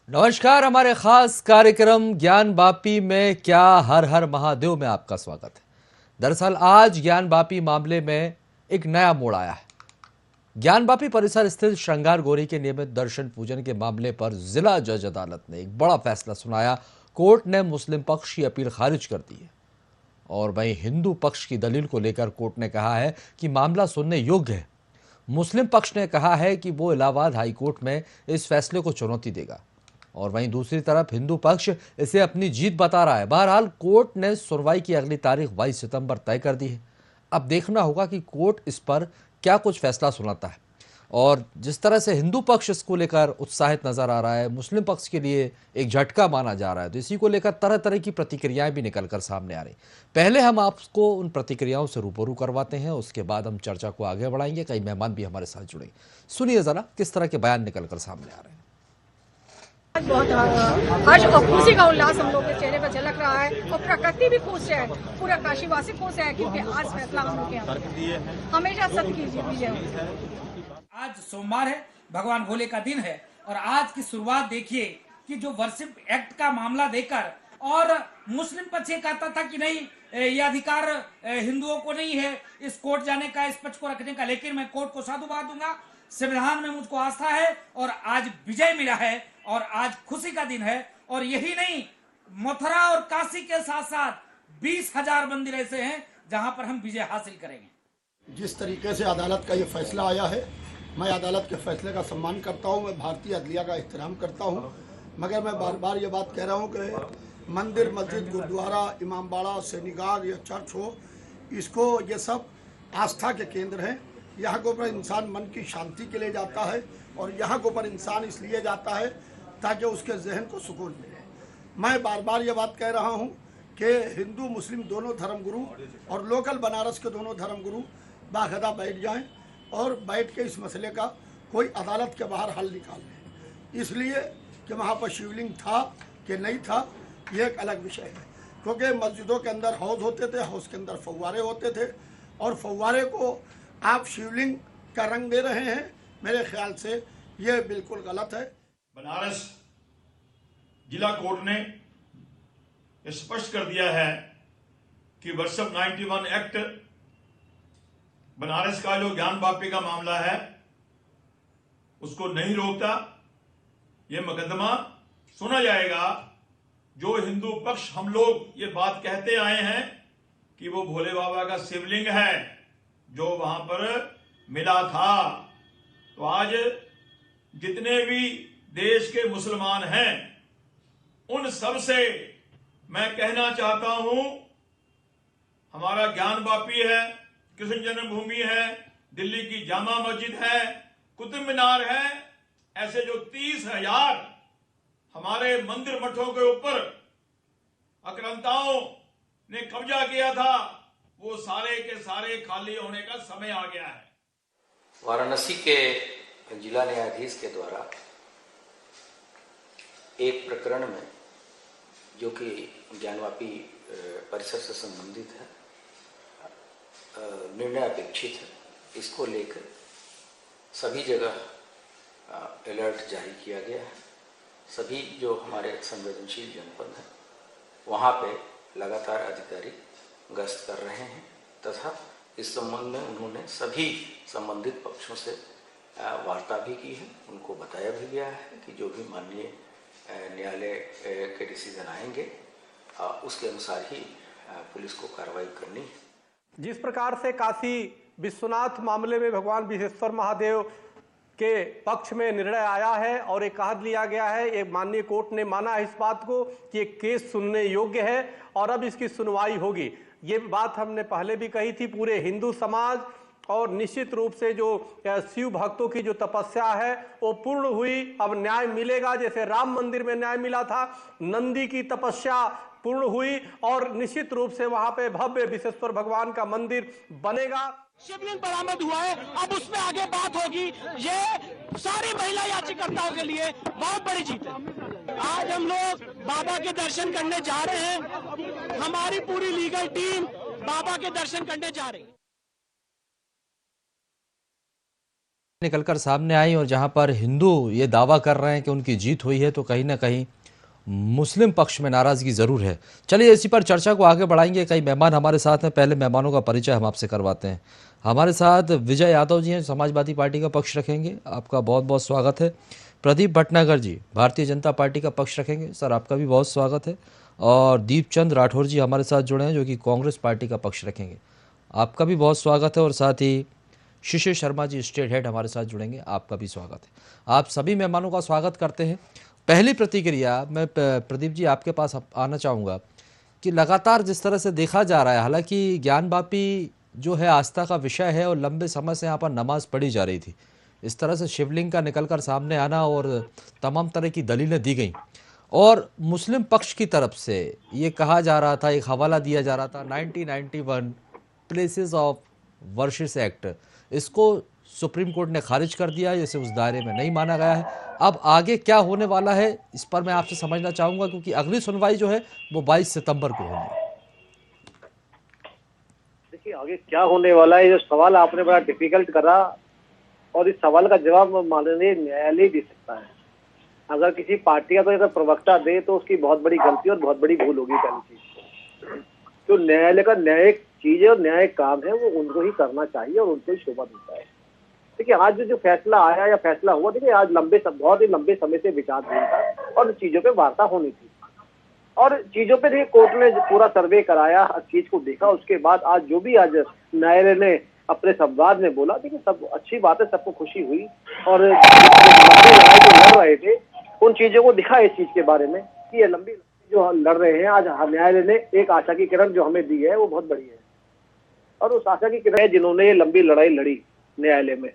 नमस्कार। हमारे खास कार्यक्रम ज्ञान बापी में क्या हर हर महादेव में आपका स्वागत है। दरअसल आज ज्ञान बापी मामले में एक नया मोड़ आया है। ज्ञान बापी परिसर स्थित श्रृंगार गौरी के नियमित दर्शन पूजन के मामले पर जिला जज अदालत ने एक बड़ा फैसला सुनाया। कोर्ट ने मुस्लिम पक्ष की अपील खारिज कर दी है और वहीं हिंदू पक्ष की दलील को लेकर कोर्ट ने कहा है कि मामला सुनने योग्य है। मुस्लिम पक्ष ने कहा है कि वो इलाहाबाद हाईकोर्ट में इस फैसले को चुनौती देगा और वहीं दूसरी तरफ हिंदू पक्ष इसे अपनी जीत बता रहा है। बहरहाल कोर्ट ने सुनवाई की अगली तारीख 22 सितंबर तय कर दी है। अब देखना होगा कि कोर्ट इस पर क्या कुछ फैसला सुनाता है। और जिस तरह से हिंदू पक्ष इसको लेकर उत्साहित नजर आ रहा है, मुस्लिम पक्ष के लिए एक झटका माना जा रहा है, तो इसी को लेकर तरह तरह की प्रतिक्रियाएं भी निकलकर सामने आ रही। पहले हम आपको उन प्रतिक्रियाओं से रूबरू करवाते हैं, उसके बाद हम चर्चा को आगे बढ़ाएंगे। कई मेहमान भी हमारे साथ जुड़े। सुनिए जरा किस तरह के बयान निकलकर सामने आ रहे हैं। बहुत हर्ष और खुशी का उल्लास हम लोग के चेहरे पर झलक रहा है और प्रकृति भी खुश है, पूरा काशीवासी खुश है क्योंकि आज फैसला हम लोग के हमेशा सत्य की जीत है। आज सोमवार है, भगवान भोले का दिन है और आज की शुरुआत देखिए कि जो वर्शिप एक्ट का मामला देकर और मुस्लिम पक्ष ये कहता था कि नहीं ये अधिकार हिंदुओं को नहीं है इस कोर्ट जाने का, इस पक्ष को रखने का, लेकिन मैं कोर्ट को साधुवाद दूंगा। संविधान में मुझको आस्था है और आज विजय मिला है और आज खुशी का दिन है। और यही नहीं, मथुरा और काशी के साथ साथ 20,000 मंदिर ऐसे हैं जहां पर हम विजय हासिल करेंगे। जिस तरीके से अदालत का ये फैसला आया है, मैं अदालत के फैसले का सम्मान करता हूं, मैं भारतीय अदलिया का एहतराम करता हूं, मगर मैं बार बार ये बात कह रहा हूं कि मंदिर, मस्जिद, गुरुद्वारा, इमामबाड़ा, सेनीगाह या चर्च हो, इसको ये सब आस्था के केंद्र हैं। यहाँ के ऊपर इंसान मन की शांति के लिए जाता है और यहाँ के ऊपर इंसान इसलिए जाता है ताकि उसके जहन को सुकून मिले। मैं बार बार ये बात कह रहा हूँ कि हिंदू मुस्लिम दोनों धर्मगुरु और लोकल बनारस के दोनों धर्मगुरु बाकायदा बैठ जाएं और बैठ के इस मसले का कोई अदालत के बाहर हल निकाल लें। इसलिए कि वहाँ पर शिवलिंग था कि नहीं था ये एक अलग विषय है, क्योंकि मस्जिदों के अंदर हौज होते थे, हौज के अंदर फव्वारे होते थे और फव्वारे को आप शिवलिंग का रंग दे रहे हैं। मेरे ख्याल से ये बिल्कुल गलत है। बनारस जिला कोर्ट ने स्पष्ट कर दिया है कि वर्षप 91 एक्ट बनारस का जो ज्ञान बापी का मामला है उसको नहीं रोकता। ये मुकदमा सुना जाएगा। जो हिंदू पक्ष हम लोग ये बात कहते आए हैं कि वो भोले बाबा का शिवलिंग है जो वहां पर मिला था, तो आज जितने भी देश के मुसलमान हैं उन सब से मैं कहना चाहता हूं, हमारा ज्ञान बापी है, कृष्ण जन्मभूमि है, दिल्ली की जामा मस्जिद है, कुतुब मीनार है, ऐसे जो 30,000 हमारे मंदिर मठों के ऊपर आक्रांताओं ने कब्जा किया था, वो सारे के सारे खाली होने का समय आ गया है। वाराणसी के जिला न्यायाधीश के द्वारा एक प्रकरण में जो कि ज्ञानवापी परिसर से संबंधित है, निर्णय अपेक्षित है। इसको लेकर सभी जगह अलर्ट जारी किया गया है। सभी जो हमारे संवेदनशील जनपद हैं वहाँ पे लगातार अधिकारी गश्त कर रहे हैं तथा इस संबंध में उन्होंने सभी संबंधित पक्षों से वार्ता भी की है। उनको बताया भी गया है कि जो भी माननीय न्यायालय के डिसीजन आएंगे उसके अनुसार ही पुलिस को कार्रवाई करनी है। जिस प्रकार से काशी विश्वनाथ मामले में भगवान विश्वेश्वर महादेव के पक्ष में निर्णय आया है और एक कहा लिया गया है, एक माननीय कोर्ट ने माना है इस बात को कि एक केस सुनने योग्य है और अब इसकी सुनवाई होगी। ये बात हमने पहले भी कही थी। पूरे हिंदू समाज और निश्चित रूप से जो शिव भक्तों की जो तपस्या है वो पूर्ण हुई। अब न्याय मिलेगा, जैसे राम मंदिर में न्याय मिला था, नंदी की तपस्या पूर्ण हुई और निश्चित रूप से वहां पे भव्य विश्वेश्वर भगवान का मंदिर बनेगा। शिवलिंग बरामद हुआ है, अब उसमें आगे बात होगी। ये सारी महिला याचिकाकर्ताओं के लिए बहुत बड़ी जीत है। आज हम लोग बाबा के दर्शन करने जा रहे हैं। हमारी पूरी लीगल टीम बाबा के दर्शन करने जा रही है। निकलकर सामने आई और जहां पर हिंदू ये दावा कर रहे हैं कि उनकी जीत हुई है, तो कहीं ना कहीं मुस्लिम पक्ष में नाराजगी जरूर है। चलिए इसी पर चर्चा को आगे बढ़ाएंगे। कई मेहमान हमारे साथ हैं, पहले मेहमानों का परिचय हम आपसे करवाते हैं। हमारे साथ विजय यादव जी हैं, समाजवादी पार्टी का पक्ष रखेंगे, आपका बहुत बहुत स्वागत है। प्रदीप भटनागर जी भारतीय जनता पार्टी का पक्ष रखेंगे, सर आपका भी बहुत स्वागत है। और दीपचंद राठौर जी हमारे साथ जुड़े हैं जो कि कांग्रेस पार्टी का पक्ष रखेंगे, आपका भी बहुत स्वागत है। और साथ ही शिशिर शर्मा जी स्टेट हेड हमारे साथ जुड़ेंगे, आपका भी स्वागत है। आप सभी मेहमानों का स्वागत करते हैं। पहली प्रतिक्रिया मैं प्रदीप जी आपके पास आना चाहूँगा कि लगातार जिस तरह से देखा जा रहा है, हालांकि ज्ञानवापी जो है आस्था का विषय है और लंबे समय से यहाँ पर नमाज पढ़ी जा रही थी, इस तरह से शिवलिंग का निकलकर सामने आना और तमाम तरह की दलीलें दी गई और मुस्लिम पक्ष की तरफ से ये कहा जा रहा था, एक हवाला दिया जा रहा था 1991 प्लेसेस ऑफ वर्शिप एक्ट, इसको सुप्रीम कोर्ट ने खारिज कर दिया, इसे उस दायरे में नहीं माना गया है। अब आगे क्या होने वाला है इस पर मैं आपसे समझना चाहूंगा, क्योंकि अगली सुनवाई जो है वो 22 सितंबर को होगी। देखिए आगे क्या होने वाला है, जो सवाल आपने बड़ा डिफिकल्ट करा और इस सवाल का जवाब माननीय न्यायालय दे सकता है। अगर किसी पार्टी का कोई प्रवक्ता दे तो उसकी बहुत बड़ी गलती और बहुत बड़ी भूल होगी। पहली चीज तो न्यायालय का न्यायिक चीज है और न्यायिक काम है, वो उनको ही करना चाहिए और उनको ही शोभा देता है। देखिए आज जो फैसला आया या फैसला हुआ, देखिए आज बहुत ही लंबे समय से विचार हुआ था और चीजों पे वार्ता होनी थी और चीजों पे देखिए कोर्ट ने पूरा सर्वे कराया, हर चीज को देखा, उसके बाद आज जो भी आज न्यायालय ने अपने संवाद में बोला, देखिए सब अच्छी बात है, सबको खुशी हुई और लंबी लड़ाई जो लड़ रहे थे उन चीजों को दिखा इस चीज के बारे में कि ये लंबी जो लड़ रहे हैं, आज न्यायालय ने एक आशा की किरण जो हमें दी है वो बहुत बड़ी है और उस आशा की किरण है जिन्होंने ये लंबी लड़ाई लड़ी न्यायालय में।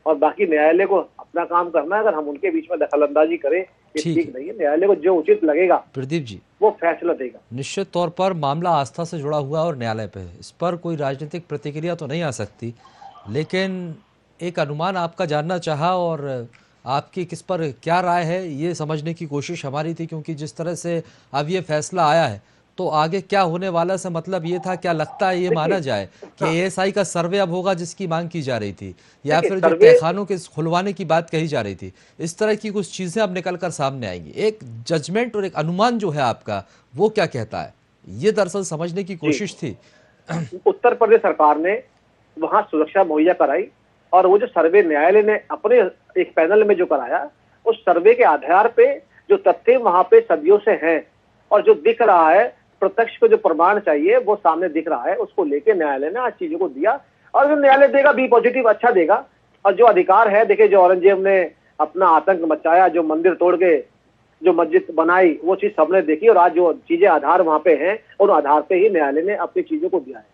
और बाकी न्यायालय को अपना काम करना है, अगर हम उनके बीच में दखलंदाजी करें ये ठीक नहीं है। न्यायालय को जो उचित लगेगा प्रदीप जी वो फैसला देगा। निश्चित तौर पर मामला आस्था से जुड़ा हुआ और न्यायालय पे है, इस पर कोई राजनीतिक प्रतिक्रिया तो नहीं आ सकती, लेकिन एक अनुमान आपका जानना चाहा और आपकी किस पर क्या राय है ये समझने की कोशिश हमारी थी, क्योंकि जिस तरह से अब ये फैसला आया है तो आगे क्या होने वाला से मतलब ये था, क्या लगता है ये माना जाए कि एएसआई का सर्वे अब होगा जिसकी मांग की जा रही थी, या फिर जो तहखानों के खुलवाने की बात कही जा रही थी, इस तरह की कुछ चीजें अब निकल कर सामने आएंगी। एक जजमेंट और एक अनुमान जो है आपका वो क्या कहता है, ये दरअसल समझने की कोशिश थी। उत्तर प्रदेश सरकार ने वहां सुरक्षा मुहैया कराई और वो जो सर्वे न्यायालय ने अपने एक पैनल में जो कराया, उस सर्वे के आधार पे जो तथ्य वहां पे सदियों से हैं और जो दिख रहा है, प्रत्यक्ष को जो प्रमाण चाहिए वो सामने दिख रहा है, उसको लेके न्यायालय ने आज चीजों को दिया और जो न्यायालय देगा बी पॉजिटिव अच्छा देगा। और जो अधिकार है, देखिए जो औरंगजेब ने अपना आतंक मचाया, जो मंदिर तोड़ के जो मस्जिद बनाई, वो चीज सबने देखी और आज जो चीजें आधार वहां पे हैं उन आधार पे ही न्यायालय ने अपनी चीजों को दिया है।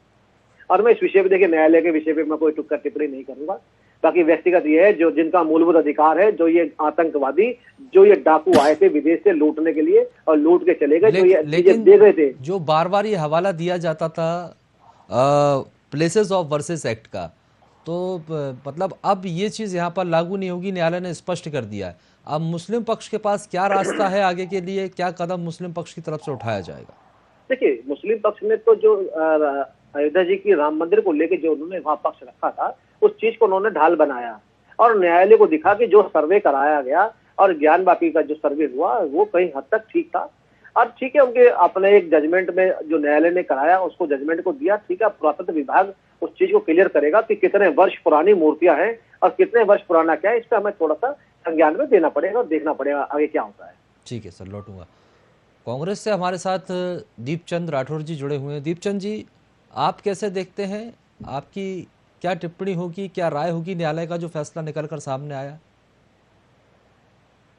और मैं इस विषय पे, देखिए न्यायालय के विषय पे मैं कोई टुक्का टिप्पणी नहीं करूंगा। बाकी व्यक्तिगत ये है जो जिनका मूलभूत अधिकार है, जो ये आतंकवादी, जो ये डाकू आए थे विदेश से लूटने के लिए और लूट के चले गए, जो ये चीजें दे गए थे, जो बार बार ये हवाला दिया जाता था प्लेसेस ऑफ वर्सेस एक्ट का, तो मतलब अब ये चीज यहाँ पर लागू नहीं होगी, न्यायालय ने स्पष्ट कर दिया है। अब मुस्लिम पक्ष के पास क्या रास्ता है आगे के लिए, क्या कदम मुस्लिम पक्ष की तरफ से उठाया जाएगा? देखिए मुस्लिम पक्ष ने तो जो अयोध्या जी की राम मंदिर को लेकर जो उन्होंने वहां पक्ष रखा था, उस चीज को उन्होंने ढाल बनाया और न्यायालय को दिखा कि जो सर्वे कराया गया और ज्ञानवापी का जो सर्वे हुआ वो कहीं हद तक ठीक था। और ठीक है, उनके अपने एक जजमेंट में जो न्यायालय ने कराया उसको जजमेंट को दिया, ठीक है। पुरातत्व विभाग उस चीज को क्लियर करेगा कि कितने वर्ष पुरानी मूर्तियां हैं और कितने वर्ष पुराना क्या है, इस पर हमें थोड़ा सा संज्ञान में देना पड़ेगा और देखना पड़ेगा आगे क्या होता है। ठीक है सर, लौटूंगा। कांग्रेस से हमारे साथ दीपचंद राठौर जी जुड़े हुए हैं। दीपचंद जी, आप कैसे देखते हैं, आपकी क्या टिप्पणी होगी, क्या राय होगी न्यायालय का जो फैसला निकलकर सामने आया?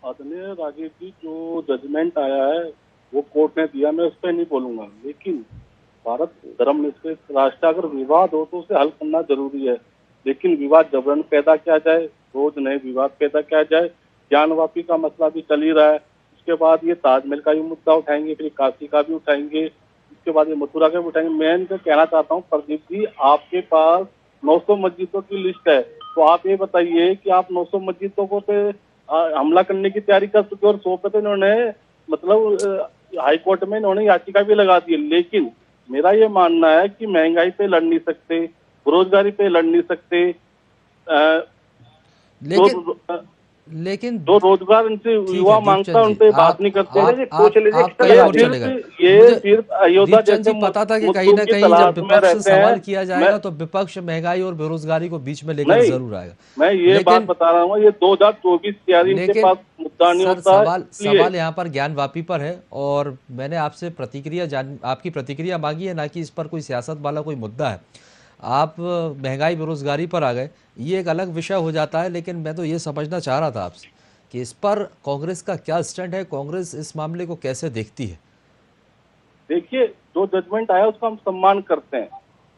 आदरणीय राजीव जी, जो जजमेंट आया है वो कोर्ट ने दिया, मैं उस पर नहीं बोलूंगा, लेकिन भारत धर्मनिरपेक्ष राष्ट्र, अगर विवाद हो तो उसे हल करना जरूरी है, लेकिन विवाद जबरन पैदा किया जाए, रोज नए विवाद पैदा किया जाए। ज्ञानवापी का मसला भी चल ही रहा है, उसके बाद ये ताजमहल का भी मुद्दा उठाएंगे, फिर काशी का भी उठाएंगे, उसके बाद ये मथुरा का भी उठाएंगे। मैं इनको कहना चाहता हूँ प्रदीप जी, आपके पास 900 मस्जिदों की लिस्ट है, तो आप ये बताइए कि आप 900 मस्जिदों को पे हमला करने की तैयारी कर चुके और 100 पे तो इन्होंने मतलब हाई कोर्ट में इन्होंने याचिका भी लगा दी। लेकिन मेरा ये मानना है कि महंगाई पे लड़ नहीं सकते, बेरोजगारी पे लड़ नहीं सकते, लेकिन जो रोजगार इनसे युवा मांगता है उन पे बात नहीं करते। ये सिर्फ अयोध्या जैसे पता था कि कहीं ना कहीं जब विपक्ष से सवाल किया जाएगा तो विपक्ष महंगाई और बेरोजगारी को बीच में लेकर जरूर आएगा। मैं ये बात बता रहा हूँ, ये 2024 तैयारी इनके पास मुद्दा नहीं होता। सवाल यहाँ पर ज्ञानवापी पर है और मैंने आपसे आपकी प्रतिक्रिया मांगी है, ना कि इस पर कोई सियासत वाला कोई मुद्दा है। आप महंगाई बेरोजगारी पर आ गए, ये एक अलग विषय हो जाता है, लेकिन मैं तो ये समझना चाह रहा था आपसे कि इस पर कांग्रेस का क्या स्टैंड है, कांग्रेस इस मामले को कैसे देखती है? देखिए, जो जजमेंट आया उसका हम सम्मान करते हैं,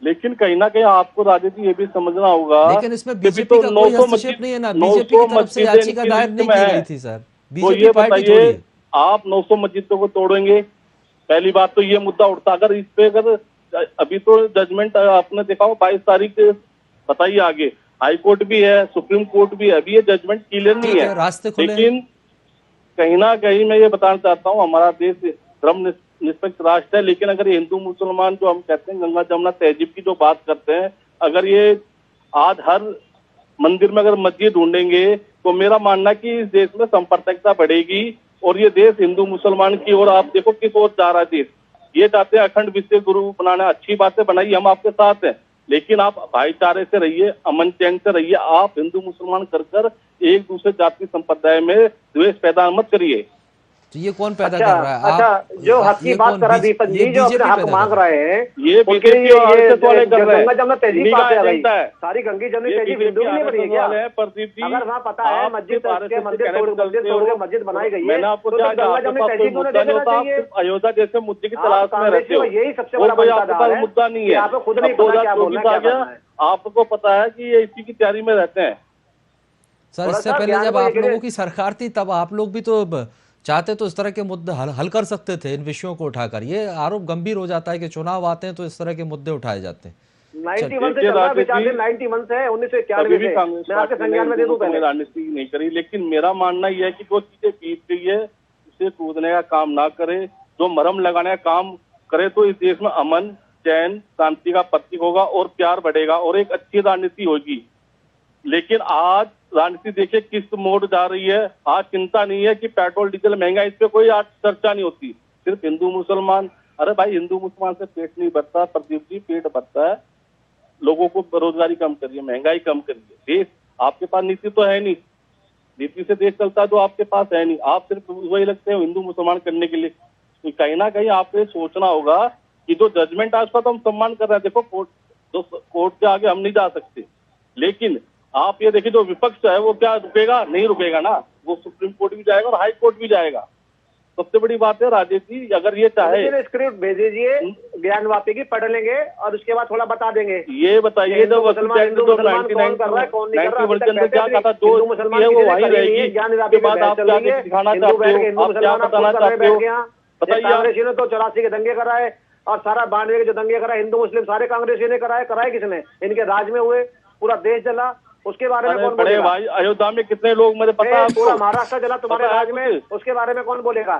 लेकिन कहीं ना कहीं आपको राजनीति ये भी समझना होगा, लेकिन इसमें बीजेपी का कोई हस्तक्षेप नहीं है ना, बीजेपी की तरफ से याचिका दायर नहीं की गई थी सर। तो ये बताइए, आप 900 मस्जिदों को तोड़ेंगे? पहली बात तो ये मुद्दा उठता। अगर इस पे अगर अभी तो जजमेंट आपने देखा हो 22 तारीख से, बताइए आगे हाई कोर्ट भी है, सुप्रीम कोर्ट भी है, अभी ये जजमेंट क्लियर नहीं है, लेकिन कहीं ना कहीं मैं ये बताना चाहता हूँ, हमारा देश धर्म निष्पक्ष राष्ट्र है, लेकिन अगर ये हिंदू मुसलमान जो हम कहते हैं गंगा जमुना तहजीब की जो बात करते हैं, अगर ये आज हर मंदिर में अगर मस्जिद ढूंढेंगे तो मेरा मानना है कि इस देश में सांप्रदायिकता बढ़ेगी और ये देश हिंदू मुसलमान की ओर, आप देखो किस ओर जा रहा है देश। ये चाहते हैं अखंड विश्व गुरु बनाना, अच्छी बातें बनाइए, हम आपके साथ हैं, लेकिन आप भाईचारे से रहिए, अमन चैन से रहिए। आप हिंदू मुसलमान कर एक दूसरे जाति संप्रदाय में द्वेष पैदा मत करिए। तो ये कौन पैदा कर रहा है? अच्छा, जो हक की बात करा दीपक जी, जो अपने हक मांग रहे हैं, ये बीजेपी गंगा जमुना तहजीब सारी गंगी जमुनी तहजीब हिंदू नहीं बनी है क्या? अगर वहाँ पता है मस्जिद तोड़ मस्जिद बनाई गई है, तो गंगा जमुनी तहजीब होने देना चाहिए। अयोध्या जैसे मुद्दे की तलाश में रहते हो, यही सबसे बड़ा मुद्दा नहीं है, आपको खुद नहीं पता क्या बोलना है। आपको पता है कि ये इसी की तैयारी में रहते हैं। सर, इससे पहले जब आप लोगों की सरकार थी तब आप लोग भी तो चाहते तो इस तरह के मुद्दे हल कर सकते थे इन विषयों को उठाकर। ये आरोप गंभीर हो जाता है कि चुनाव आते हैं तो इस तरह के मुद्दे उठाए जाते हैं। 91 से चल रहा है विचार, 91 से 1991 से मैं आपके संज्ञान में दे दूं। पहले राजनीति नहीं करी, लेकिन मेरा मानना यह है कि जो चीजें बीत गई है उसे कूदने का काम ना करे, जो मरहम लगाने का काम करे तो इस देश में अमन चैन शांति का प्रतीक होगा और प्यार बढ़ेगा और एक अच्छी राजनीति होगी। लेकिन आज राजनीति देखिए किस मोड़ जा रही है। आज चिंता नहीं है कि पेट्रोल डीजल महंगा, इस पे कोई आज चर्चा नहीं होती, सिर्फ हिंदू मुसलमान। अरे भाई, हिंदू मुसलमान से पेट नहीं भरता प्रदीप जी, पेट भरता है। लोगों को बेरोजगारी कम करिए, महंगाई कम करिए। देश आपके पास नीति तो है नहीं, नीति से देश चलता तो आपके पास है नहीं, आप सिर्फ वही लगते हैं हिंदू मुसलमान करने के लिए। तो कहीं ना कहीं आपको ये सोचना होगा कि जो जजमेंट आज का तो हम सम्मान कर रहे हैं, देखो कोर्ट के आगे हम नहीं जा सकते, लेकिन आप ये देखिए जो विपक्ष है वो क्या रुकेगा? नहीं रुकेगा ना, वो सुप्रीम कोर्ट भी जाएगा और हाई कोर्ट भी जाएगा। सबसे बड़ी बात है राजेश जी, अगर ये चाहे स्क्रिप्ट भेज दीजिए, ज्ञानवापी की पढ़ लेंगे और उसके बाद थोड़ा बता देंगे। ये बताइए जब हिंदू मुसलमान कौन कर रहा है कौन नहीं कर रहा, क्या कहा जो मुसलमान वो वही रहेगी। ज्ञानवापी के बाद आप क्या दिखाना चाहते हो, आप क्या बताना चाहते हो बताइए। कांग्रेसी ने तो 84 के दंगे कराए और सारा 92 के जो दंगे कराए हिंदू मुस्लिम सारे कांग्रेसी ने कराए किसने? इनके राज में हुए, पूरा देश जला, उसके बारे में कौन बोलेगा? भाई, अयोध्या में कितने लोग मेरे पता है? पूरा महाराष्ट्र जला तुम्हारे राज में, उसके बारे में कौन बोलेगा?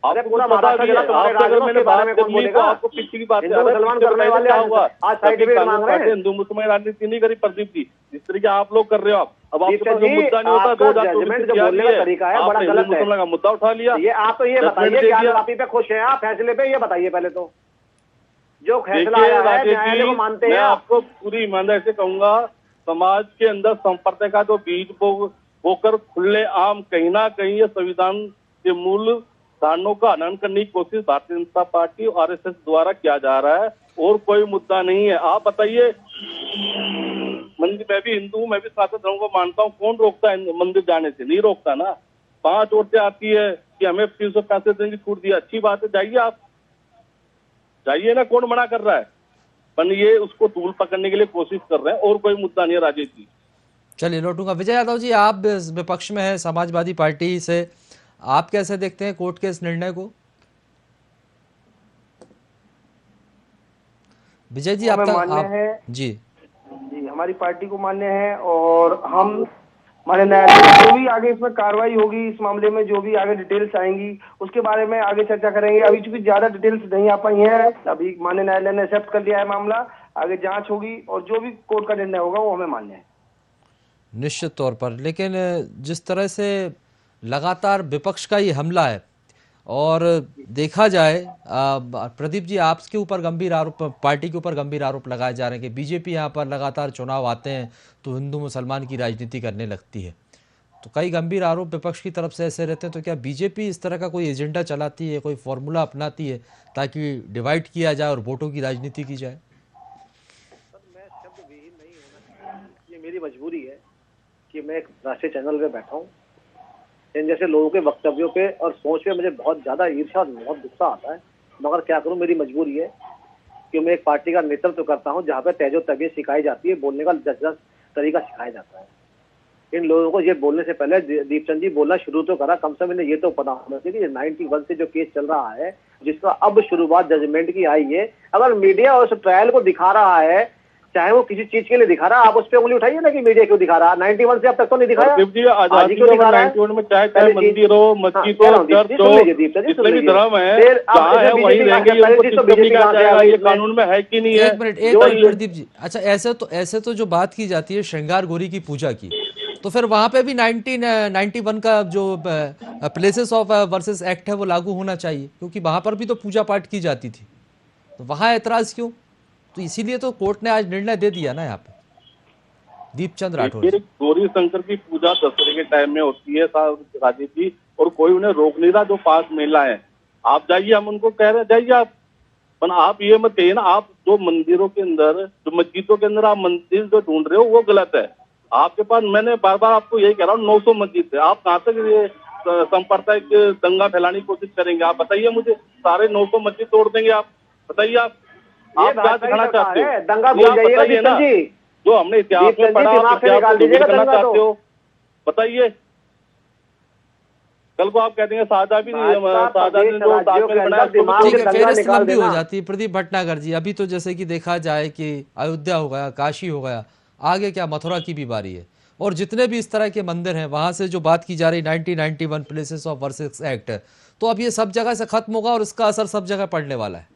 अरे पूरा महाराष्ट्र जला तुम्हारे राज में, उसके बारे में कौन बोलेगा? आपको पीछे की बात हिंदू मुसलमान करने वाले आज सर्टिफिकेट मांग रहे हैं। हिंदू मुसलमान राजनीति नहीं करी प्रदीप जी, जिस तरीके आप लोग कर रहे हो। अब आपके पास मुद्दा नहीं होता, 2024 जो बोलने का तरीका है बड़ा गलत है। का मुद्दा उठा लिया। ये आप तो ये बताइए, ज्ञानवापी पे खुश हैं आप? फैसले पे ये बताइए पहले तो, जो फैसला आया है न्यायालय को मानते हैं? मैं आपको पूरी ईमानदारी से कहूंगा, समाज के अंदर संपर्क का जो बीज बोकर खुले आम कहीं ना कहीं ये संविधान के मूल धारणों का हनन करने की कोशिश भारतीय जनता पार्टी और आरएसएस द्वारा किया जा रहा है और कोई मुद्दा नहीं है। आप बताइए, मंदिर, मैं भी हिंदू हूँ, मैं भी सनातन धर्म को मानता हूँ, कौन रोकता है मंदिर जाने से? नहीं रोकता ना। 5 औरतें आती है कि हमें 365 दिन की छूट दी, अच्छी बात है, जाइए आप जाइए ना, कौन मना कर रहा है? पर ये उसको टूल पकड़ने के लिए कोशिश कर रहे हैं और कोई मुद्दा नहीं है राजेश जी। चलिए लौटूंगा। विजय यादव जी, आप विपक्ष में हैं समाजवादी पार्टी से, आप कैसे देखते हैं कोर्ट के इस निर्णय को? विजय जी, आप जी हमारी पार्टी को मान्य है और हम हमारे न्यायालय जो भी आगे इसमें कार्रवाई होगी, इस मामले में जो भी आगे डिटेल्स आएंगी उसके बारे में आगे चर्चा करेंगे। अभी चूंकि ज्यादा डिटेल्स नहीं आ पाई हैं, अभी माननीय न्यायालय ने एक्सेप्ट कर लिया है मामला, आगे जांच होगी और जो भी कोर्ट का निर्णय होगा वो हमें मान्य है। निश्चित तौर पर, लेकिन जिस तरह से लगातार विपक्ष का ये हमला है और देखा जाए प्रदीप जी, आपके ऊपर गंभीर आरोप, पार्टी के ऊपर गंभीर आरोप लगाए जा रहे हैं कि बीजेपी यहाँ पर लगातार चुनाव आते हैं तो हिंदू मुसलमान की राजनीति करने लगती है, तो कई गंभीर आरोप विपक्ष की तरफ से ऐसे रहते हैं। तो क्या बीजेपी इस तरह का कोई एजेंडा चलाती है, कोई फॉर्मूला अपनाती है ताकि डिवाइड किया जाए और वोटों की राजनीति की जाए? मैं शब्द विहीन नहीं होना, ये मेरी मजबूरी है कि मैं एक राष्ट्रीय चैनल पे बैठा हूँ। इन जैसे लोगों के वक्तव्यों पे और सोच पे मुझे बहुत ज्यादा ईर्ष्या और बहुत गुस्सा आता है, मगर क्या करूं, मेरी मजबूरी है कि मैं एक पार्टी का नेतृत्व करता हूं जहां पे तेजो तबीयत सिखाई जाती है, बोलने का जज्बा तरीका सिखाया जाता है। इन लोगों को ये बोलने से पहले दीपचंद जी बोलना शुरू तो करा, कम से कम इन्हें ये तो पता होना चाहिए कि 91 से जो केस चल रहा है, जिसका अब शुरुआत जजमेंट की आई है, अगर मीडिया उस ट्रायल को दिखा रहा है, चाहे वो किसी चीज के लिए दिखा रहा है, आप उस पर उंगली उठाइए ना कि मीडिया क्यों दिखा रहा है। 91 से अब तक तो नहीं दिखाया, आज ही क्यों दिखा रहा है? 91 में चाहे मंदिर हो, मस्जिद हो, चर्च हो, जितने भी धर्म है, जहाँ है वहीं रहेंगे, ये कानून में है कि नहीं है? एक मिनट प्रदीप जी, अच्छा ऐसे तो जो बात की जाती है श्रृंगार गोरी की पूजा की, तो फिर वहां पे भी 1991 का जो प्लेसेस ऑफ वर्सेस एक्ट है वो लागू होना चाहिए, क्योंकि वहां पर भी तो पूजा पाठ की जाती थी, तो वहां ऐतराज क्यों? तो इसीलिए तो कोर्ट ने आज निर्णय दे दिया ना यहाँ पे। दीपचंद राठौर, गौरी शंकर की पूजा दशहरे के टाइम में होती है राजीव जी, और कोई उन्हें रोक नहीं रहा। जो 5 महिला है, आप जाइए, हम उनको कह रहे हैं जाइए आप, पर आप ये मत कहिए ना, आप जो मंदिरों के अंदर, जो मस्जिदों के अंदर आप मंदिर जो ढूंढ रहे हो वो गलत है। आपके पास, मैंने बार बार आपको यही कह रहा हूँ, 900 मस्जिद है, आप कहाँ तक ये सांप्रदायिक दंगा फैलाने की कोशिश करेंगे? आप बताइए मुझे, सारे 900 मस्जिद तोड़ देंगे आप? बताइए आप क्या दिखाना चाहते हो? दंगा भूल जाइएगा ना जी, जो हमने इतिहास में पढ़ा, आप करना चाहते हो? बताइए। कल को आप कहते हैं सादा भी फेर इस्लाम भी हो जाती है। प्रदीप भटनागर जी, अभी तो जैसे कि देखा जाए कि अयोध्या हो गया, काशी हो गया, आगे क्या मथुरा की भी बारी है, और जितने भी इस तरह के मंदिर हैं वहां से जो बात की जा रही 1991 प्लेसेस ऑफ वर्सेस एक्ट, तो अब ये सब जगह से खत्म होगा और इसका असर सब जगह पड़ने वाला है।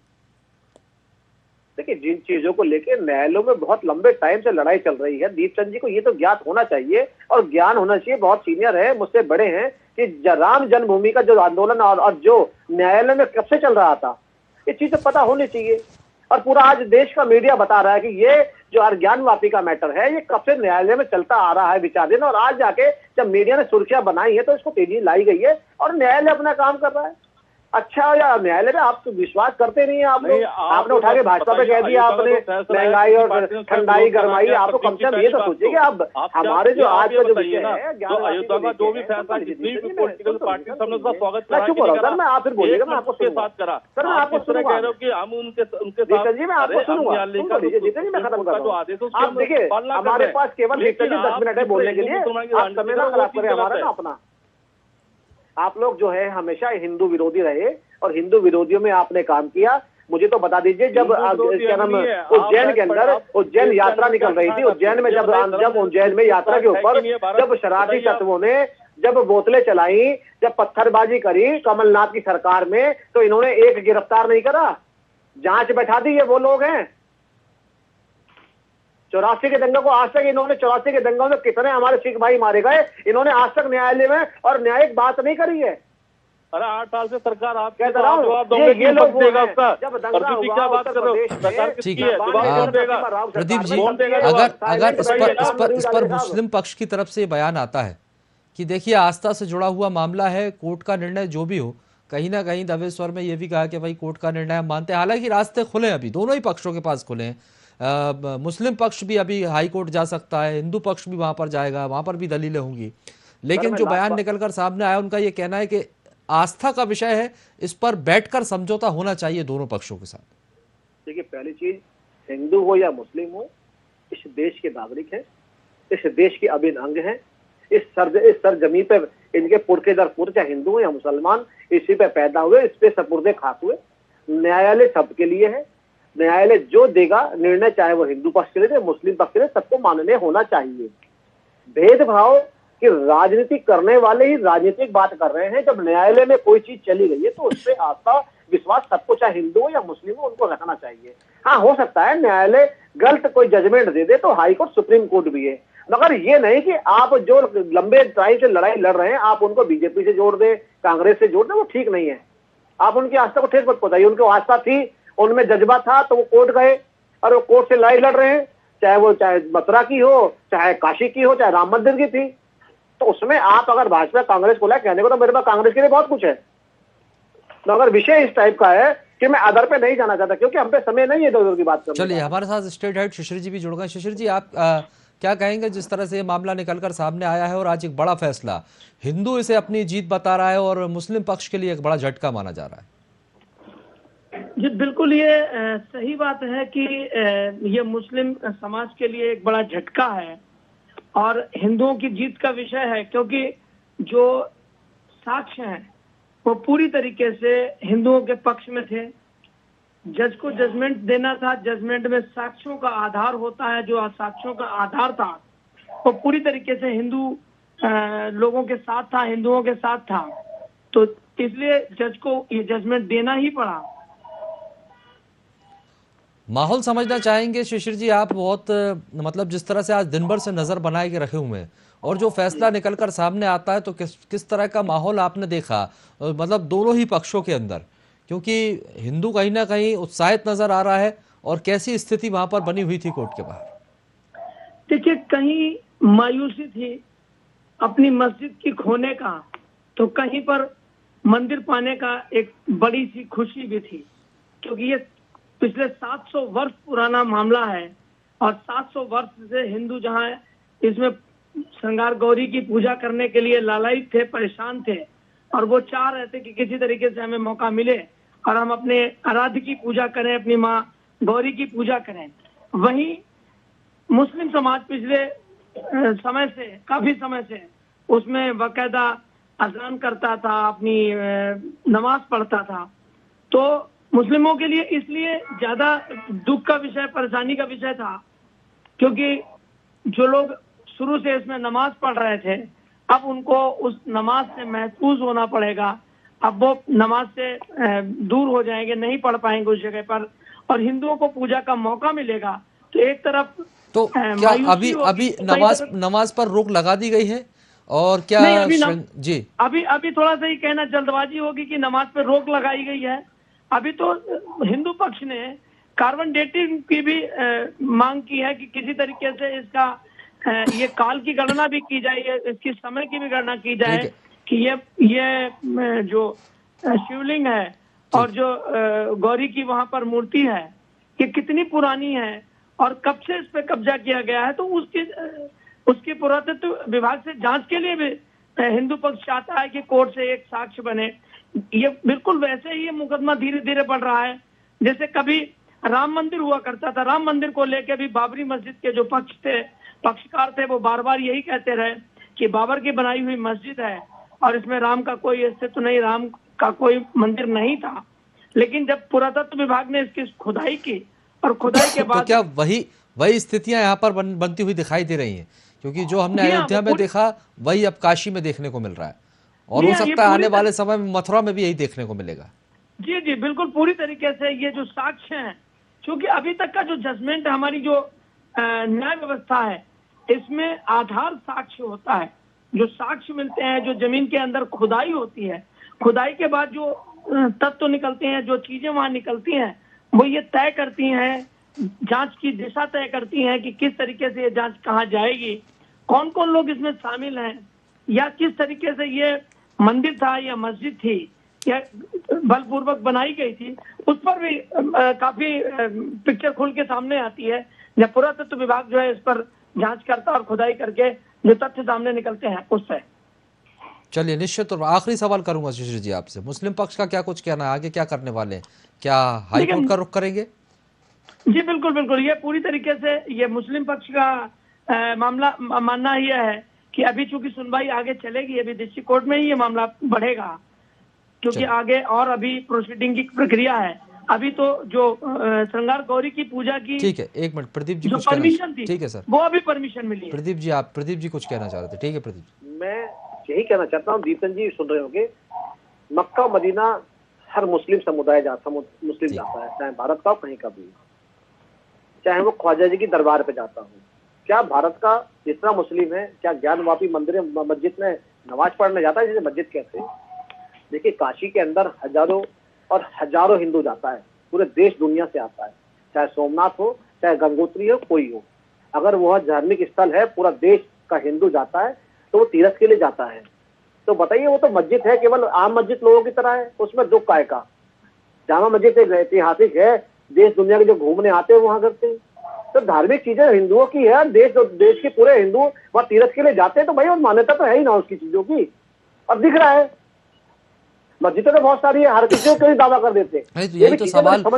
देखिए, जिन चीजों को लेकर न्यायालयों में बहुत लंबे टाइम से लड़ाई चल रही है, दीपचंद जी को ये तो ज्ञात होना चाहिए और ज्ञान होना चाहिए, बहुत सीनियर है, मुझसे बड़े हैं, कि राम जन्मभूमि का जो आंदोलन और जो न्यायालय में कब से चल रहा था, ये चीजें पता होनी चाहिए। और पूरा आज देश का मीडिया बता रहा है कि ये जो ज्ञान वापी का मैटर है, ये कब से न्यायालय में चलता आ रहा है विचाराधीन, और आज जाके जब मीडिया ने सुर्खियां बनाई है तो इसको तेजी लाई गई है और न्यायालय अपना काम कर रहा है। अच्छा, या न्यायालय में आप तो विश्वास करते नहीं है आप लोग? आपने उठा के भाजपा पे कह दिया, आपने महंगाई और ठंडाई गरमाई, आप तो कम से कम ये तो सोचिए कि आप हमारे जो आज का जो विषय है, अयोध्या का जो भी फैसला, जितनी भी पॉलिटिकल पार्टी हमने उसका स्वागत करा, चुप रहो सर, मैं आप फिर बोलिएगा, मैं आपको के साथ करा। सर, मैं आपको कह रहे हो कि हम उनके साथ जी, मैं आपको सुनूंगा, जितने जी मैं खत्म कर रहा हूँ। आप देखिए, हमारे पास केवल 10 मिनट है बोलने के लिए, आप समय ना खराब करें हमारा ना अपना। आप लोग जो है हमेशा हिंदू विरोधी रहे और हिंदू विरोधियों में आपने काम किया। मुझे तो बता दीजिए, जब क्या नाम उज्जैन के अंदर उज्जैन यात्रा निकल रही थी, उज्जैन में जब उज्जैन में यात्रा के ऊपर जब शरारती तत्वों ने जब बोतलें चलाई, जब पत्थरबाजी करी कमलनाथ की सरकार में, तो इन्होंने एक गिरफ्तार नहीं करा, जांच बैठा दी। ये वो लोग हैं 84 के दंगे को, आज तक इन्होंने 84 के दंगों में कितने हमारे सिख भाई मारे गए, इन्होंने आज तक न्यायालय में और न्यायिक बात नहीं करी है। अरे 8 साल से सरकार आप कहता रहा हूँ, ये लोग देगा उसका, जब दंगा हुआ क्या बात कर रहे हो? सरकार ठीक है प्रदीप जी, अगर इस पर मुस्लिम पक्ष की तरफ से बयान आता है कि देखिए आस्था से जुड़ा हुआ मामला है, कोर्ट का निर्णय जो भी हो, कहीं ना कहीं दबे स्वर में ये भी कहा कि भाई कोर्ट का निर्णय हम मानते हैं, हालांकि रास्ते खुले हैं, अभी दोनों ही पक्षों के पास खुले हैं। मुस्लिम पक्ष भी अभी हाई कोर्ट जा सकता है, हिंदू पक्ष भी वहां पर जाएगा, वहां पर भी दलीलें होंगी, लेकिन जो बयान निकलकर सामने आया उनका ये कहना है कि आस्था का विषय है, इस पर बैठकर समझौता होना चाहिए दोनों पक्षों के साथ। देखिए, पहली चीज, हिंदू हो या मुस्लिम हो, इस देश के नागरिक हैं, इस देश के अभिन्न अंग हैं, इस सरजमी पे इनके पुरखे दर पुर, चाहे हिंदू हो या मुसलमान, इसी पे पैदा हुए, इस पे सपुर्दे खास हुए। न्यायालय सबके लिए है, न्यायालय जो देगा निर्णय, चाहे वो हिंदू पक्ष के लिए, मुस्लिम पक्ष के लिए, सबको माननीय होना चाहिए। भेदभाव कि राजनीति करने वाले ही राजनीतिक बात कर रहे हैं, जब न्यायालय में कोई चीज चली गई है तो उस पर आस्था विश्वास सबको, चाहे हिंदू हो या मुस्लिम हो, उनको रखना चाहिए। हाँ, हो सकता है न्यायालय गलत कोई जजमेंट दे दे, तो हाई कोर्ट सुप्रीम कोर्ट भी है, मगर ये नहीं कि आप जो लंबे टाइम से लड़ाई लड़ रहे हैं आप उनको बीजेपी से जोड़ दें, कांग्रेस से जोड़ दें, वो ठीक नहीं है। आप उनकी आस्था को ठेस मत पहुंचाइए। उनको आस्था थी, उनमें जज्बा था, तो वो कोर्ट गए और वो कोर्ट से लड़ाई लड़ रहे हैं, चाहे मथुरा की हो, चाहे काशी की हो, चाहे राम मंदिर की थी। तो उसमें आप अगर भाजपा कांग्रेस को लाए कहने को, तो मेरे पास कांग्रेस के लिए बहुत कुछ है, मगर विषय इस टाइप का है कि मैं अदर पे नहीं जाना चाहता, क्योंकि हम पे समय नहीं है इधर की बात करने। चलिए, हमारे साथ स्टेट हेड शिशिर जी भी जुड़ गए। शिशिर जी, आप क्या कहेंगे जिस तरह से ये मामला निकलकर सामने आया है और आज एक बड़ा फैसला, हिंदू इसे अपनी जीत बता रहा है और मुस्लिम पक्ष के लिए एक बड़ा झटका माना जा रहा है? जी बिल्कुल, ये सही बात है कि ये मुस्लिम समाज के लिए एक बड़ा झटका है और हिंदुओं की जीत का विषय है, क्योंकि जो साक्ष्य हैं वो पूरी तरीके से हिंदुओं के पक्ष में थे। जज को जजमेंट देना था, जजमेंट में साक्ष्यों का आधार होता है, जो साक्ष्यों का आधार था वो पूरी तरीके से हिंदू लोगों के साथ था, हिंदुओं के साथ था, तो इसलिए जज को ये जजमेंट देना ही पड़ा। माहौल समझना चाहेंगे शिशिर जी आप, बहुत मतलब जिस तरह से आज दिन भर से नजर बनाए के रखे हुए हैं और जो फैसला निकलकर सामने आता है, तो किस तरह का माहौल आपने देखा, मतलब दोनों ही पक्षों के अंदर, क्योंकि हिंदू कहीं ना कहीं उत्साहित नजर आ रहा है, और कैसी स्थिति वहां पर बनी हुई थी कोर्ट के बाहर? देखिए, कहीं मायूसी थी अपनी मस्जिद की खोने का, तो कहीं पर मंदिर पाने का एक बड़ी सी खुशी भी थी, क्योंकि ये पिछले 700 वर्ष पुराना मामला है और 700 वर्ष से हिंदू जहां इसमें श्रृंगार गौरी की पूजा करने के लिए लालायित थे, परेशान थे, और वो चाह रहे थे कि किसी तरीके से हमें मौका मिले और हम अपने आराध्य की पूजा करें, अपनी माँ गौरी की पूजा करें। वहीं मुस्लिम समाज पिछले समय से, काफी समय से उसमें बाकायदा अज़ान करता था, अपनी नमाज पढ़ता था, तो मुस्लिमों के लिए इसलिए ज्यादा दुख का विषय, परेशानी का विषय था, क्योंकि जो लोग शुरू से इसमें नमाज पढ़ रहे थे, अब उनको उस नमाज से महफूज होना पड़ेगा। अब वो नमाज से दूर हो जाएंगे, नहीं पढ़ पाएंगे उस जगह पर, और हिंदुओं को पूजा का मौका मिलेगा। तो एक तरफ तो क्या अभी नमाज पर रोक लगा दी गई है, और क्या जी अभी थोड़ा सा ही कहना जल्दबाजी होगी कि नमाज पर रोक लगाई गई है। अभी तो हिंदू पक्ष ने कार्बन डेटिंग की भी मांग की है कि किसी तरीके से इसका ये काल की गणना भी की जाए, इसकी समय की भी गणना की जाए कि ये जो शिवलिंग है और जो गौरी की वहां पर मूर्ति है, ये कितनी पुरानी है और कब से इस पे कब्जा किया गया है। तो उसके पुरातत्व विभाग से जांच के लिए भी हिंदू पक्ष चाहता है कि कोर्ट से एक साक्ष्य बने। ये बिल्कुल वैसे ही ये मुकदमा धीरे धीरे बढ़ रहा है, जैसे कभी राम मंदिर हुआ करता था। राम मंदिर को लेकर भी बाबरी मस्जिद के जो पक्षकार थे, वो बार बार यही कहते रहे कि बाबर की बनाई हुई मस्जिद है और इसमें राम का कोई अस्तित्व नहीं, राम का कोई मंदिर नहीं था। लेकिन जब पुरातत्व विभाग ने इसकी खुदाई की और खुदाई के बाद तो क्या वही स्थितियां यहाँ पर बनती हुई दिखाई दे रही हैं? क्योंकि जो हमने अयोध्या में देखा वही अब काशी में देखने को मिल रहा है, और हो सकता है आने वाले समय में मथुरा में भी यही देखने को मिलेगा। जी जी बिल्कुल, पूरी तरीके से ये जो साक्ष्य हैं, क्योंकि अभी तक का जो जजमेंट, हमारी जो न्याय व्यवस्था है, इसमें आधार साक्ष्य होता है। जो साक्ष्य मिलते हैं, जो जमीन के अंदर खुदाई होती है, खुदाई के बाद जो तत्व निकलते हैं, जो चीजें वहां निकलती हैं, वो ये तय करती हैं, जांच की दिशा तय करती हैं कि किस तरीके से ये जांच कहाँ जाएगी, कौन कौन लोग इसमें शामिल हैं, या किस तरीके से ये मंदिर था या मस्जिद थी या बलपूर्वक बनाई गई थी। उस पर भी काफी पिक्चर खुल के सामने आती है, जब पुरातत्व विभाग जो है इस पर जांच करता और खुदाई करके जो तथ्य सामने निकलते हैं उस पर। चलिए, निश्चित और आखिरी सवाल करूंगा शिशिर जी आपसे, मुस्लिम पक्ष का क्या कुछ कहना है, आगे क्या करने वाले हैं? क्या हाईकोर्ट का रुख करेंगे? जी बिल्कुल बिल्कुल, ये पूरी तरीके से ये मुस्लिम पक्ष का मामला मानना यह है कि अभी चूंकि सुनवाई आगे चलेगी, अभी डिस्ट्रिक्ट कोर्ट में ही ये मामला बढ़ेगा, क्योंकि आगे और अभी प्रोसीडिंग की प्रक्रिया है। अभी तो जो श्रृंगार गौरी की पूजा की, ठीक है, एक मिनट, प्रदीप जी कुछ परमिशन थी, ठीक है सर, वो अभी परमिशन मिली है। प्रदीप जी कुछ कहना चाह रहे थे? ठीक है प्रदीप जी। मैं यही कहना चाहता हूँ, दीपन जी सुन रहे होंगे, मक्का मदीना हर मुस्लिम समुदाय मुस्लिम जाता है, चाहे भारत का हो कहीं का भी, चाहे वो ख्वाजा जी की दरबार पे जाता हो, क्या भारत का जितना मुस्लिम है, क्या ज्ञानवापी मंदिर मस्जिद में नमाज पढ़ने जाता है जिसे मस्जिद कहते हैं? देखिए, काशी के अंदर हजारों और हजारों हिंदू जाता है, पूरे देश दुनिया से आता है, चाहे सोमनाथ हो, चाहे गंगोत्री हो, कोई हो। अगर वह धार्मिक स्थल है, पूरा देश का हिंदू जाता है, तो वो तीर्थ के लिए जाता है। तो बताइए, वो तो मस्जिद है, केवल आम मस्जिद लोगों की तरह है, उसमें दुख काय का? जामा मस्जिद एक ऐतिहासिक है, देश दुनिया के जो घूमने आते हैं वहां करते हैं। तो धार्मिक चीजें हिंदुओं की है, देश के पूरे हिंदू वहां तीर्थ के लिए जाते हैं, तो भाई वो मान्यता तो है ही ना उसकी चीजों की। अब दिख रहा है मस्जिदें तो बहुत सारी है, हर किसी को दावा कर देते हैं। तो यही तो सवाल तो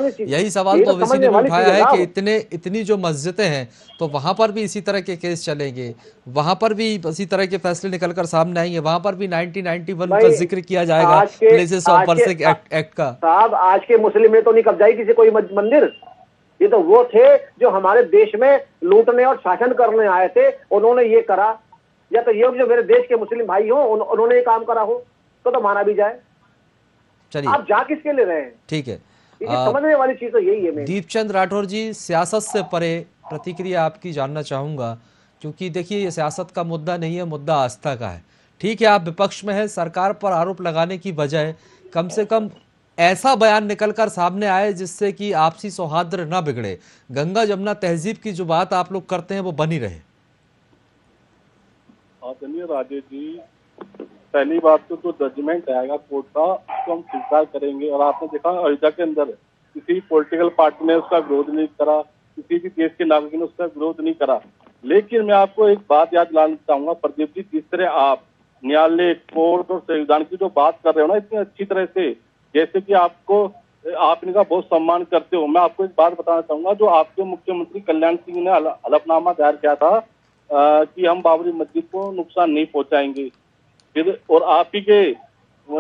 ओवैसी ने भी उठाया है कि इतनी जो मस्जिदें हैं, तो वहां पर भी इसी तरह के केस चलेंगे, वहां पर भी इसी तरह के फैसले निकलकर सामने आएंगे, वहां पर भी 1991 का जिक्र किया जाएगा प्लेसेस ऑफ वर्शिप एक्ट का। साहब, आज के मुस्लिम में तो नहीं कब्जाई किसी कोई मंदिर। ये तो वो थे जो हमारे देश में लूटने और शासन करने आए थे, उन्होंने ये करा। या तो ये जो मेरे देश के मुस्लिम भाई हो, उन्होंने ये काम करा हो तो माना भी जाए। चलिए, आप जा किसके ले रहे हैं? ठीक है, समझने वाली चीज तो यही है। दीपचंद राठौर जी, सियासत से परे प्रतिक्रिया आपकी जानना चाहूंगा, क्योंकि देखिए ये सियासत का मुद्दा नहीं है, मुद्दा आस्था का है। ठीक है, आप विपक्ष में हैं, सरकार पर आरोप लगाने की बजाय कम से कम ऐसा बयान निकलकर सामने आए जिससे कि आपसी सौहार्द ना बिगड़े, गंगा जमुना तहजीब की जो बात आप लोग करते हैं वो बनी रहे। आदरणीय राजेश जी, पहली बात तो जजमेंट आएगा कोर्ट का, उसको हम स्वीकार करेंगे। और आपने देखा अयोध्या के अंदर किसी पॉलिटिकल पार्टी ने उसका विरोध नहीं करा, किसी भी देश के नागरिक ने उसका विरोध नहीं करा। लेकिन मैं आपको एक बात याद दिलाना चाहूंगा प्रदीप जी, जिस तरह आप न्यायालय, कोर्ट और संविधान की जो बात कर रहे हो ना इतनी अच्छी तरह से, जैसे कि आप इनका बहुत सम्मान करते हो। मैं आपको एक बात बताना चाहूंगा, जो आपके मुख्यमंत्री कल्याण सिंह ने हलफनामा दायर किया था कि हम बाबरी मस्जिद को नुकसान नहीं पहुंचाएंगे, फिर और आप ही के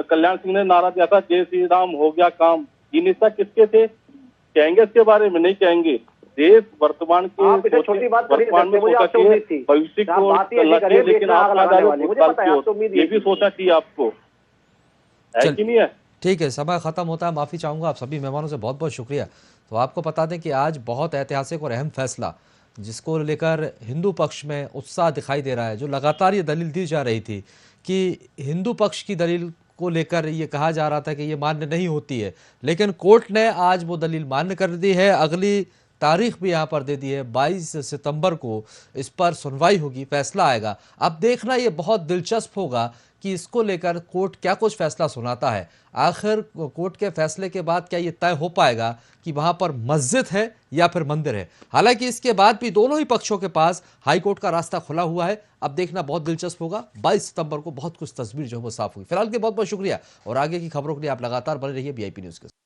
कल्याण सिंह ने नारा दिया था जय श्री राम हो गया काम। ये निशा किसके थे? कहेंगे इसके बारे में? नहीं कहेंगे। देश वर्तमान के छोटी बात वर्तमान में सोचा चाहिए, भविष्य को चलना चाहिए, लेकिन ये भी सोचना चाहिए आपको, है कि नहीं है? ठीक है, समय खत्म होता है, माफी चाहूंगा आप सभी मेहमानों से, बहुत बहुत शुक्रिया। तो आपको बता दें कि आज बहुत ऐतिहासिक और अहम फैसला जिसको लेकर हिंदू पक्ष में उत्साह दिखाई दे रहा है। जो लगातार ये दलील दी जा रही थी कि हिंदू पक्ष की दलील को लेकर ये कहा जा रहा था कि ये मान्य नहीं होती है, लेकिन कोर्ट ने आज वो दलील मान्य कर दी है। अगली तारीख भी यहाँ पर दे दी है, 22 सितंबर को इस पर सुनवाई होगी, फैसला आएगा। अब देखना ये बहुत दिलचस्प होगा कि इसको लेकर कोर्ट क्या कुछ फैसला सुनाता है। आखिर कोर्ट के फैसले के बाद क्या ये तय हो पाएगा कि वहां पर मस्जिद है या फिर मंदिर है। हालांकि इसके बाद भी दोनों ही पक्षों के पास हाईकोर्ट का रास्ता खुला हुआ है। अब देखना बहुत दिलचस्प होगा। 22 सितंबर को बहुत कुछ तस्वीर जो है वो साफ हुई। फिलहाल के बहुत बहुत शुक्रिया और आगे की खबरों के लिए आप लगातार बने रहिए VIP न्यूज के साथ।